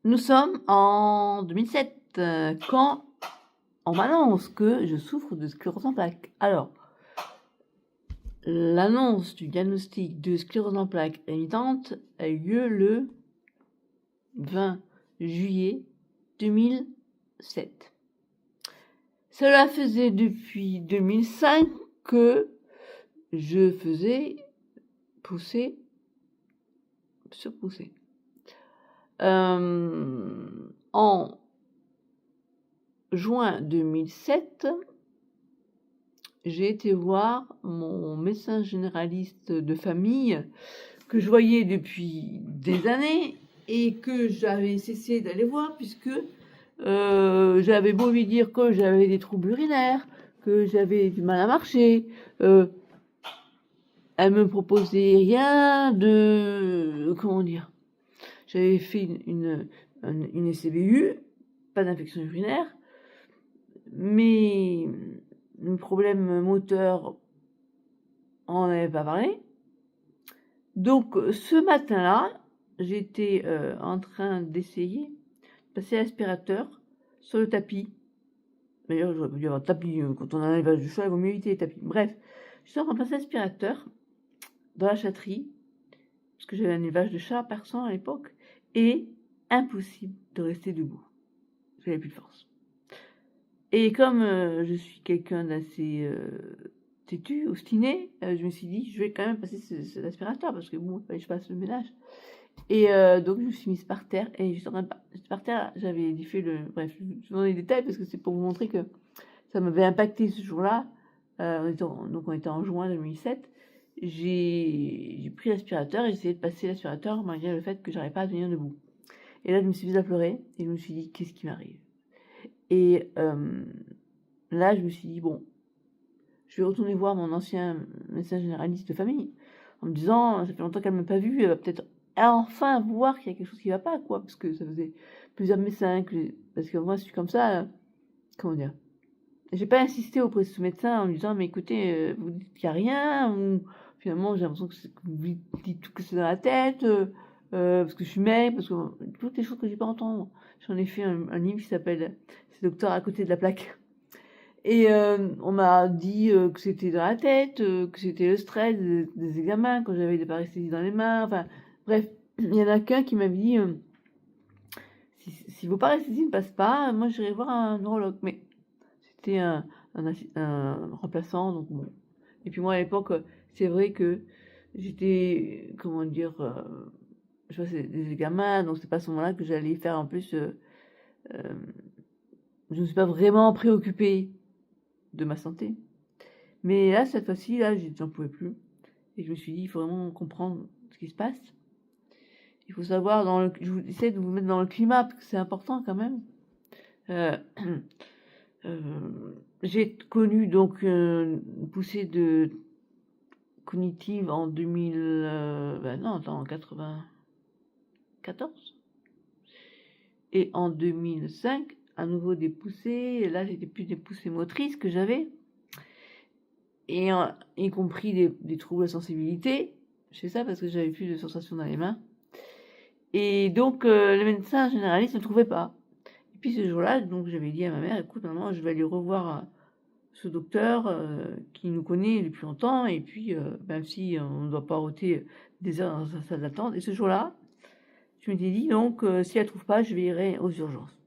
Nous sommes en 2007, quand on m'annonce que je souffre de sclérose en plaques. Alors, l'annonce du diagnostic de sclérose en plaques rémitante a eu lieu le 20 juillet 2007. Cela faisait depuis 2005 que je faisais pousser, surpousser. En juin 2007, j'ai été voir mon médecin généraliste de famille que je voyais depuis des années et que j'avais cessé d'aller voir puisque j'avais beau lui dire que j'avais des troubles urinaires, que j'avais du mal à marcher, elle me proposait rien de... comment dire, j'avais fait une SCBU, pas d'infection urinaire, mais mes problèmes moteurs, on n'en avait pas parlé. Donc ce matin-là, j'étais en train d'essayer de passer l'aspirateur sur le tapis. D'ailleurs, j'aurais pu dire un tapis, quand on a un élevage de chat, il vaut mieux éviter les tapis. Bref, je suis en train de passer l'aspirateur dans la chatterie, parce que j'avais un élevage de chats persan à l'époque, et impossible de rester debout. J'avais plus de force. Et comme je suis quelqu'un d'assez têtu, obstiné, je me suis dit, je vais quand même passer cet aspirateur, parce que bon, il fallait que je fasse le ménage. Et donc, je me suis mise par terre, et j'étais par terre, j'avais fait le... Bref, je vous donne les détails, parce que c'est pour vous montrer que ça m'avait impacté ce jour-là. Donc, on était en juin 2007. J'ai pris l'aspirateur et j'ai essayé de passer l'aspirateur malgré le fait que j'arrivais pas à tenir debout. Et là, je me suis mise à pleurer, et je me suis dit, qu'est-ce qui m'arrive? Et là, je me suis dit, bon, je vais retourner voir mon ancien médecin généraliste de famille, en me disant, ça fait longtemps qu'elle ne m'a pas vue, elle va peut-être enfin voir qu'il y a quelque chose qui ne va pas, quoi, parce que ça faisait plusieurs médecins, parce que moi, je suis comme ça, comment dire. J'ai pas insisté auprès de ce médecin en lui disant, mais écoutez, vous dites qu'il n'y a rien, ou finalement, j'ai l'impression que vous dites tout que c'est dans la tête, parce que je suis maigre, parce que toutes les choses que j'ai pas entendre. J'en ai fait un livre qui s'appelle C'est docteur à côté de la plaque. Et on m'a dit que c'était dans la tête, que c'était le stress des examens, quand j'avais des paresthésies dans les mains, enfin bref, il y en a qu'un qui m'avait dit si vos paresthésies ne passent pas, moi j'irai voir un neurologue. Mais c'était un remplaçant, donc bon. Et puis moi à l'époque, c'est vrai que j'étais, comment dire, je faisais des examens, donc c'est pas à ce moment-là que j'allais faire en plus. Je ne me suis pas vraiment préoccupée de ma santé. Mais là, cette fois-ci, là, j'en pouvais plus. Et je me suis dit, il faut vraiment comprendre ce qui se passe. Il faut savoir, je vous essaie de vous mettre dans le climat, parce que c'est important quand même. Euh, j'ai connu donc une poussée de cognitive en 2000, non, attends, en 94. Et en 2005, à nouveau des poussées. Et là, c'était plus des poussées motrices que j'avais. Et y compris des troubles de sensibilité. Je fais ça parce que j'avais plus de sensations dans les mains. Et donc, le médecin généraliste ne trouvait pas. Et puis ce jour-là, donc j'avais dit à ma mère, écoute, maman, je vais aller revoir ce docteur qui nous connaît depuis longtemps, et puis même si on ne doit pas ôter des heures dans sa salle d'attente. Et ce jour-là, je m'étais dit, donc, si elle ne trouve pas, je vais aux urgences.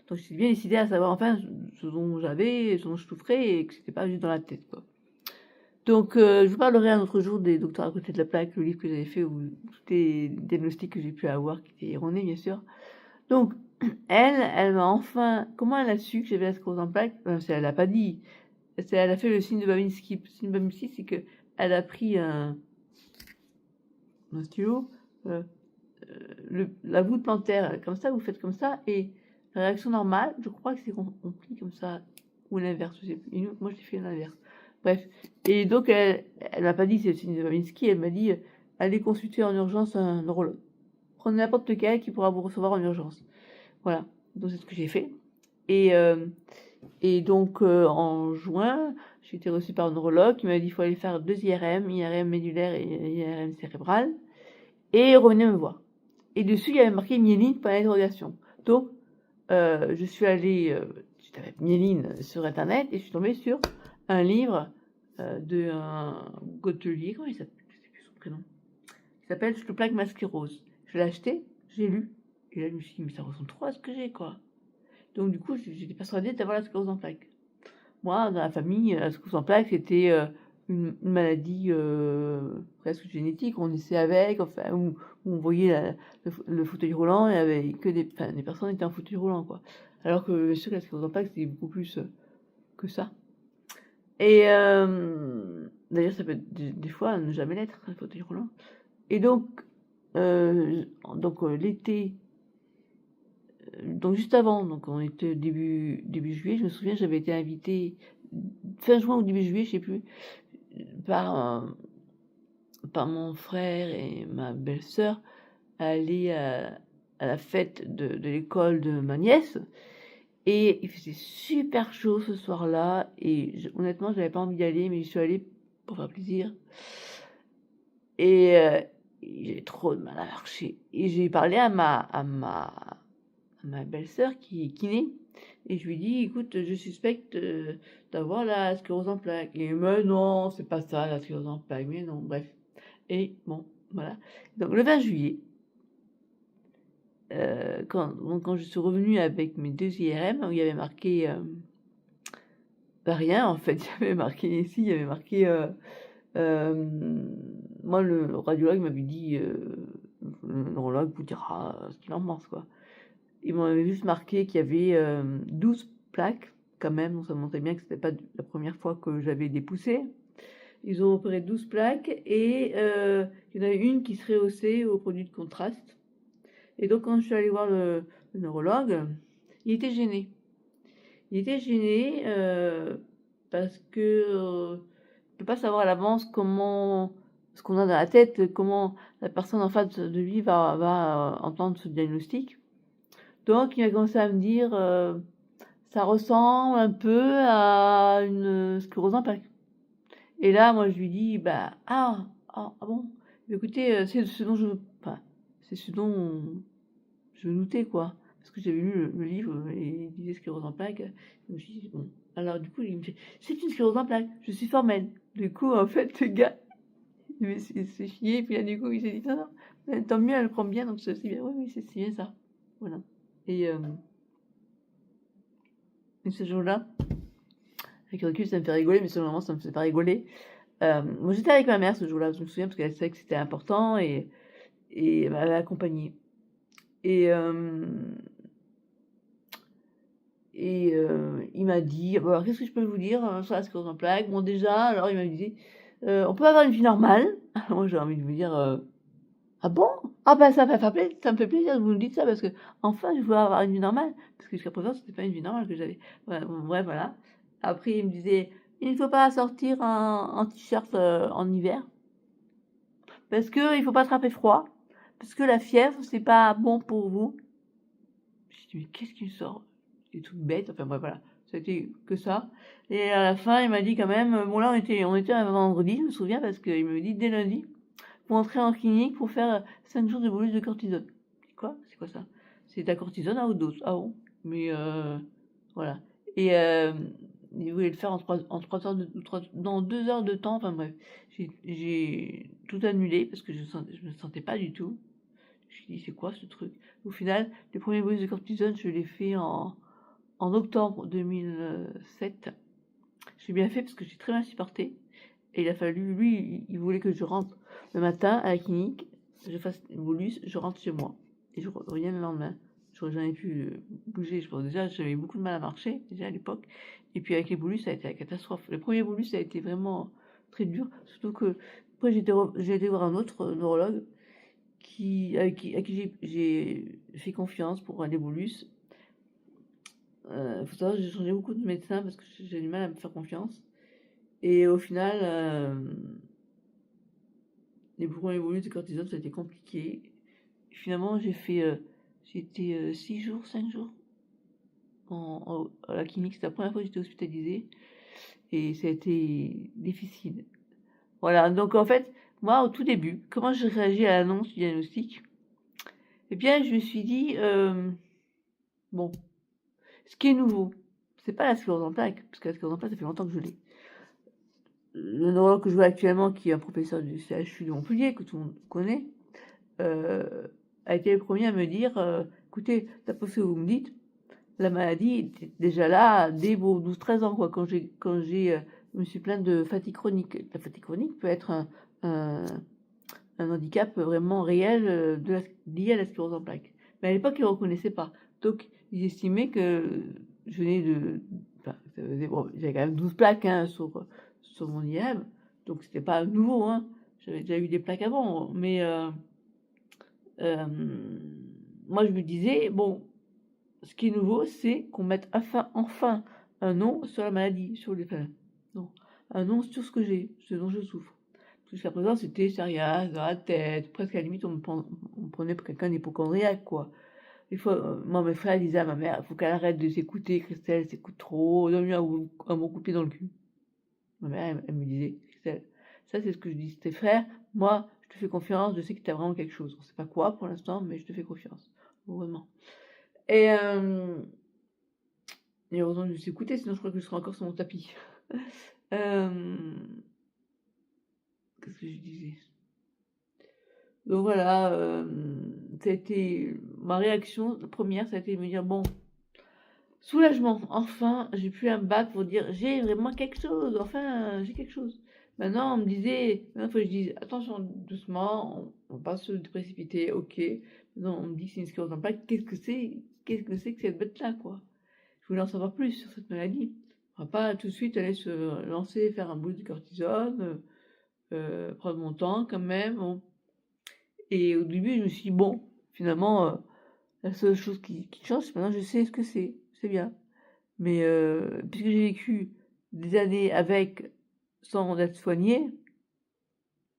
Donc, j'étais bien décidée à savoir enfin ce dont j'avais, ce dont je souffrais, et que c'était pas juste dans la tête, quoi. Donc, je vous parlerai un autre jour des docteurs à côté de la plaque, le livre que j'avais fait, où tous les diagnostics que j'ai pu avoir, qui étaient erronés, bien sûr. Donc, elle m'a enfin... Comment elle a su que j'avais la sclérose en plaques? Elle l'a pas dit. Elle a fait le signe de Babinski. Le signe de Babinski, c'est qu'elle a pris un stylo, la voûte plantaire, comme ça, vous faites comme ça, et la réaction normale, je crois que c'est qu'on plie comme ça, ou l'inverse, je sais plus. Et moi, j'ai fait l'inverse. Bref. Et donc, elle m'a pas dit c'est le signe de Babinski, elle m'a dit allez consulter en urgence un neurologue. Prenez n'importe lequel qui pourra vous recevoir en urgence. Voilà. Donc, c'est ce que j'ai fait. Et donc, en juin, j'ai été reçue par un neurologue qui m'a dit qu'il faut aller faire 2 IRM médulaire et IRM cérébral, et revenez me voir. Et dessus, il y avait marqué myéline, point d'interrogation. Donc, je suis allée, j'étais avec Méline sur internet et je suis tombée sur un livre d'un Gautelier, comment il s'appelle? Je sais plus son prénom. Il s'appelle Schlouplag masqué rose. Je l'ai acheté, j'ai lu, et là je me suis dit, mais ça ressemble trop à ce que j'ai, quoi. Donc du coup, j'étais persuadée d'avoir la sclérose en plaques. Moi, dans la famille, la sclérose en plaques, c'était une maladie presque génétique. On naissait avec, enfin, où on voyait le fauteuil roulant, et il y avait que des personnes qui étaient en fauteuil roulant, quoi. Alors que bien sûr, la sclérose en plaques, c'est beaucoup plus que ça. Et d'ailleurs, ça peut des fois ne jamais l'être, un fauteuil roulant. Et donc l'été, donc juste avant, donc on était début juillet, je me souviens, j'avais été invitée fin juin ou début juillet, je sais plus, par mon frère et ma belle-sœur à aller à la fête de l'école de ma nièce. Et il faisait super chaud ce soir-là, et honnêtement, j'avais pas envie d'y aller, mais j'y suis allée pour faire plaisir. Et j'ai trop de mal à marcher. Et j'ai parlé à ma belle-sœur qui est kiné. Et je lui ai dit, écoute, je suspecte d'avoir la sclérose en plaques. Et mais non, c'est pas ça, la sclérose en plaques. Mais non, bref. Et bon, voilà. Donc le 20 juillet, quand je suis revenue avec mes 2 IRM, où il y avait marqué rien en fait, il y avait marqué ici, il y avait marqué moi le radiologue m'avait dit le neurologue vous dira ce qu'il en pense, quoi. Ils m'avaient juste marqué qu'il y avait 12 plaques quand même, donc ça montrait bien que c'était pas la première fois que j'avais des poussées. Ils ont opéré 12 plaques et il y en avait une qui serait haussée au produit de contraste. Et donc quand je suis allée voir le neurologue, il était gêné. Il était gêné parce que ne peut pas savoir à l'avance comment ce qu'on a dans la tête, comment la personne en face de lui va entendre ce diagnostic. Donc il a commencé à me dire ça ressemble un peu à une sclérose en plaques. Et là, moi je lui dis bah ah bon, écoutez, c'est ce dont c'est ce dont je doutais, quoi, parce que j'avais lu le livre et il disait sclérose en plaques. Je me suis dit bon, alors du coup il me fait c'est une sclérose en plaques, je suis formelle. Du coup en fait le gars il s'est chié, puis là du coup il s'est dit non non, tant mieux, elle prend bien, donc c'est bien, oui c'est bien ça, voilà. Et ce jour-là, avec le recul, ça me fait rigoler, mais sur le moment, ça me fait pas rigoler. Moi, j'étais avec ma mère ce jour-là, je me souviens, parce qu'elle savait que c'était important et elle m'avait accompagnée. Et il m'a dit, bon, alors, qu'est-ce que je peux vous dire sur la sclérose en plaques? Bon, déjà, alors il m'a dit, on peut avoir une vie normale. Alors, moi, j'ai envie de vous dire, ah bon? Ah ben ça me fait plaisir que vous me dites ça parce que enfin je veux avoir une vie normale, parce que jusqu'à présent c'était pas une vie normale que j'avais. Ouais, bon, bref, voilà. Après il me disait il ne faut pas sortir en t-shirt en hiver parce que il faut pas attraper froid, parce que la fièvre c'est pas bon pour vous. Je dit mais qu'est-ce qui me sort? C'est tout bête, enfin bref, voilà. Ça a été que ça. Et à la fin il m'a dit quand même, bon là on était un vendredi, je me souviens, parce qu'il me dit dès lundi pour entrer en clinique pour faire 5 jours de bolus de cortisone. C'est quoi? C'est quoi ça? C'est de la cortisone à haute dose. Ah bon? Mais voilà. Et il voulait le faire en 3 heures dans 2 heures de temps. Enfin bref, j'ai tout annulé parce que je me sentais pas du tout. Je me suis dit c'est quoi ce truc? Au final, le premier bolus de cortisone, je l'ai fait en octobre 2007. J'ai bien fait parce que j'ai très bien supporté. Et il a fallu, lui, il voulait que je rentre le matin à la clinique, je fasse une bolus, je rentre chez moi. Et je reviens le lendemain. J'aurais jamais pu bouger. Je pense déjà, j'avais beaucoup de mal à marcher, déjà à l'époque. Et puis avec les bolus, ça a été la catastrophe. Le premier bolus, ça a été vraiment très dur. Surtout que, après, j'ai été voir un autre neurologue à qui j'ai fait confiance pour les bolus. Faut savoir, j'ai changé beaucoup de médecins parce que j'ai du mal à me faire confiance. Et au final, les premiers bolus de cortisone, ça a été compliqué. Et finalement, j'ai été 6 jours, 5 jours à la clinique. C'était la première fois que j'étais hospitalisée. Et ça a été difficile. Voilà, donc en fait, moi, au tout début, comment j'ai réagi à l'annonce du diagnostic? Eh bien, je me suis dit, Bon, ce qui est nouveau, c'est pas la sclérose en plaques, parce que la sclérose en plaques, ça fait longtemps que je l'ai. Le neurologue que je vois actuellement, qui est un professeur du CHU de Montpellier, que tout le monde connaît, a été le premier à me dire écoutez, d'après ce que vous me dites, la maladie était déjà là dès vos 12-13 ans, quoi, je me suis plainte de fatigue chronique. La fatigue chronique peut être un, un handicap vraiment réel lié à la sclérose en plaques. Mais à l'époque, ils ne reconnaissaient pas. Donc, ils estimaient que je venais de. Enfin, bon, j'avais quand même 12 plaques hein, sur mon IRM, donc c'était pas nouveau. Hein. J'avais déjà eu des plaques avant, mais euh, moi je me disais, bon, ce qui est nouveau, c'est qu'on mette enfin un nom sur la maladie, sur les enfin, non, un nom sur ce que j'ai, ce dont je souffre. Jusqu'à présent, c'était psoriasis dans la tête, presque à la limite, on me prenait pour quelqu'un d'hypochondriaque, quoi. Des fois, moi, mes frères disaient à ma mère, il faut qu'elle arrête de s'écouter, Christelle, s'écoute trop, donne-lui un bon coup de pied dans le cul. Ma mère, elle me disait, Christelle, ça c'est ce que je dis, tes frères, moi, je te fais confiance, je sais que tu as vraiment quelque chose. On sait pas quoi pour l'instant, mais je te fais confiance. Vraiment. Et heureusement de s'écouter, sinon je crois que je serais encore sur mon tapis. Qu'est-ce que je disais? Donc voilà, ça a été ma réaction première, ça a été de me dire bon, soulagement, enfin, j'ai pu un bac pour dire j'ai vraiment quelque chose, enfin, j'ai quelque chose. Maintenant, on me disait, maintenant, il faut que je dise attention, doucement, on va pas se précipiter, ok. Maintenant, on me dit que c'est une sclérose en plaques, qu'est-ce que c'est que cette bête-là, quoi. Je voulais en savoir plus sur cette maladie. On va pas tout de suite aller se lancer, faire un bout de cortisone, prendre mon temps quand même. Bon. Et au début, je me suis dit, bon, finalement, la seule chose qui change, c'est maintenant je sais ce que c'est bien. Mais puisque j'ai vécu des années avec, sans être soignée,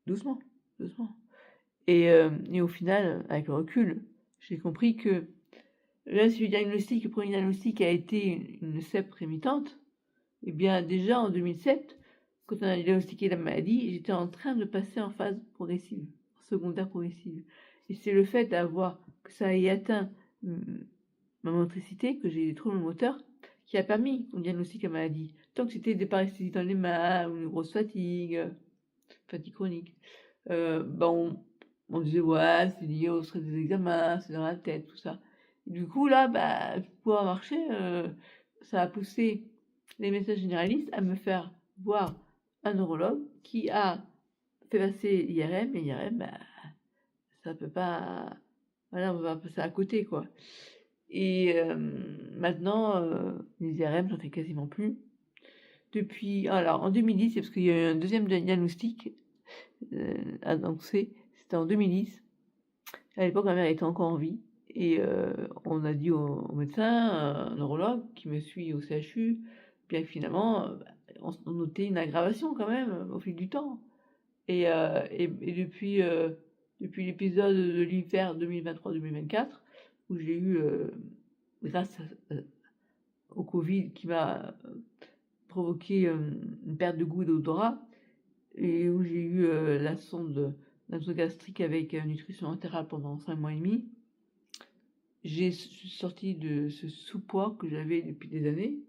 doucement, doucement. Et au final, avec le recul, j'ai compris que le premier diagnostic a été une CEP rémitante. Eh bien, déjà en 2007, quand on a diagnostiqué la maladie, j'étais en train de passer en phase progressive, en secondaire progressive. Et c'est le fait d'avoir que ça ait atteint ma motricité, que j'ai des troubles moteurs, qui a permis qu'on diagnostique la maladie. Tant que c'était des paresthésies dans les mains, ou une grosse fatigue, fatigue chronique, on disait ouais, c'est lié au stress des examens, c'est dans la tête, tout ça. Et du coup, là, pour pouvoir marcher, ça a poussé les médecins généralistes à me faire voir un neurologue qui a fait passer l'IRM, et l'IRM, ça peut pas. Voilà, on va passer à côté, quoi. Et maintenant, les IRM, j'en fais quasiment plus. Depuis. Alors, en 2010, c'est parce qu'il y a eu un deuxième diagnostic annoncé, c'était en 2010. À l'époque, ma mère était encore en vie. Et on a dit au médecin, un neurologue qui me suit au CHU, bien finalement, on notait une aggravation quand même au fil du temps. Et depuis l'épisode de l'hiver 2023-2024, où j'ai eu, grâce au Covid, qui m'a provoqué une perte de goût et d'odorat, et où j'ai eu la sonde nasogastrique avec nutrition entérale pendant 5 mois et demi, j'ai sorti de ce sous-poids que j'avais depuis des années.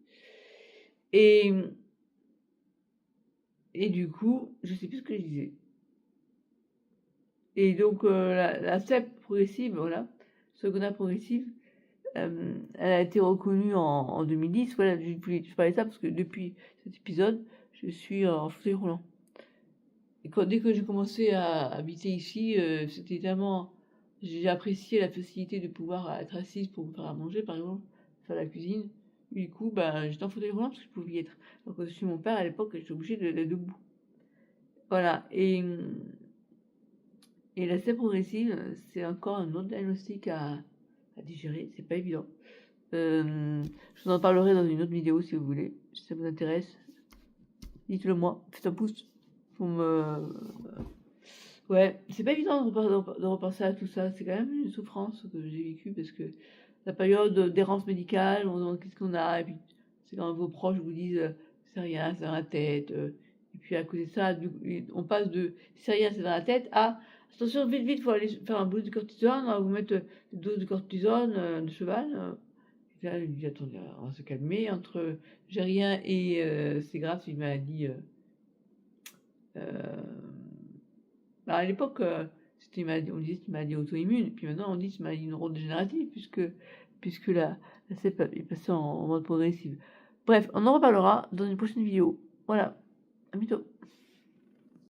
Et du coup, je sais plus ce que je disais. Et donc, la CEP progressive, voilà, secondaire progressive, elle a été reconnue en 2010. Voilà, je parlais de ça parce que depuis cet épisode, je suis en fauteuil roulant. Et dès que j'ai commencé à habiter ici, c'était tellement. J'ai apprécié la facilité de pouvoir être assise pour me faire à manger, par exemple, faire la cuisine. Du coup, j'étais en fauteuil roulant parce que je pouvais y être. Donc, quand je suis mon père, à l'époque, j'étais obligée d'être debout. Voilà. Et la CEP progressive, c'est encore un autre diagnostic à digérer. C'est pas évident. Je vous en parlerai dans une autre vidéo si vous voulez. Si ça vous intéresse, dites-le moi. Faites un pouce pour me. Ouais, c'est pas évident de repenser à tout ça. C'est quand même une souffrance que j'ai vécue parce que la période d'errance médicale, on se demande qu'est-ce qu'on a, et puis c'est quand vos proches vous disent c'est rien, c'est dans la tête. Et puis à côté de ça, on passe de c'est rien, c'est dans la tête à attention, vite, il faut aller faire un bout de cortisone, on va vous mettre des doses de cortisone de cheval. Là, il me dit, attendez, on va se calmer. Entre j'ai rien et c'est grave, c'est une maladie. Bah, à l'époque, c'était une maladie, on disait c'est une maladie auto-immune, puis maintenant on dit c'est une maladie neurodégénérative, puisque la CEP est passée en mode progressif. Bref, on en reparlera dans une prochaine vidéo. Voilà, à bientôt.